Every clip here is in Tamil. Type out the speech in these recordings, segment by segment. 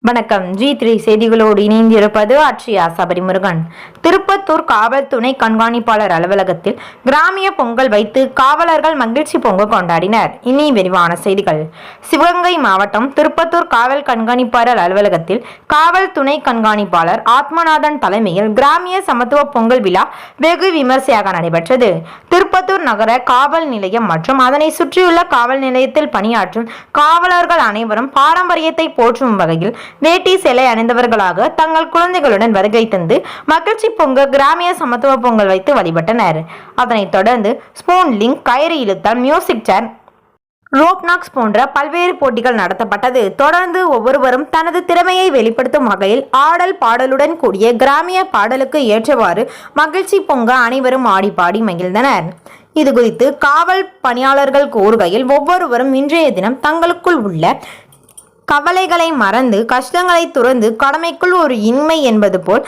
வணக்கம். G3 செய்திகளோடு இணைந்திருப்பது அட்சயா சபரிமுருகன். திருப்பத்தூர் காவல் துணை கண்காணிப்பாளர் அலுவலகத்தில் கிராமிய பொங்கல் வைத்து காவலர்கள் மகிழ்ச்சி பொங்கல் கொண்டாடினர். இனி விரிவான செய்திகள். சிவகங்கை மாவட்டம் திருப்பத்தூர் காவல் கண்காணிப்பாளர் அலுவலகத்தில் காவல் துணை கண்காணிப்பாளர் ஆத்மநாதன் தலைமையில் கிராமிய சமத்துவ பொங்கல் விழா வெகு விமர்சையாக நடைபெற்றது. திருப்பத்தூர் நகர காவல் நிலையம் மற்றும் அதனை சுற்றியுள்ள காவல் நிலையத்தில் பணியாற்றும் காவலர்கள் அனைவரும் பாரம்பரியத்தை போற்றும் வகையில் வேட்டி சேலை அணிந்தவர்களாக தங்கள் குழந்தைகளுடன் வருகை தந்து மகிழ்ச்சி பொங்க கிராமிய சமத்துவ பொங்கல் வைத்து வழிபட்டனர். அதனைத் தொடர்ந்து ஸ்பூன் லிங்க், கயிறு இழுத்தல், மியூசிக் சேர், ரோப்நாக்ஸ் போன்ற பல்வேறு போட்டிகள் நடத்தப்பட்டது. தொடர்ந்து ஒவ்வொருவரும் தனது திறமையை வெளிப்படுத்தும் வகையில் ஆடல் பாடலுடன் கூடிய கிராமிய பாடலுக்கு ஏற்றவாறு மகிழ்ச்சி பொங்க அனைவரும் ஆடி பாடி மகிழ்ந்தனர். இது குறித்து காவல் பணியாளர்கள் கூறுகையில், ஒவ்வொருவரும் இன்றைய தினம் தங்களுக்குள் உள்ள கவலைகளை மறந்து கஷ்டங்களை துறந்து கடமைக்குள் ஒரு இன்மை என்பது போல்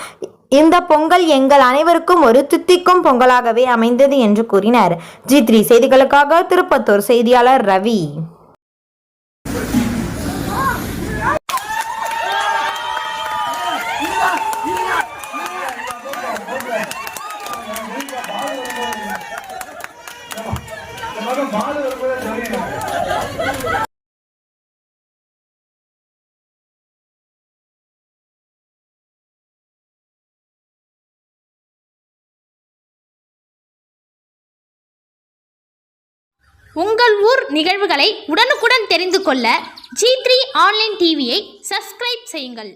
இந்த பொங்கல் எங்கள் அனைவருக்கும் ஒரு தித்திக்கும் பொங்கலாகவே அமைந்தது என்று கூறினார். G3 செய்திகளுக்காக திருப்பத்தூர் செய்தியாளர் ரவி. உங்கள் ஊர் நிகழ்வுகளை உடனுக்குடன் தெரிந்து கொள்ள G3 ஆன்லைன் டிவியை சப்ஸ்கிரைப் செய்யுங்கள்.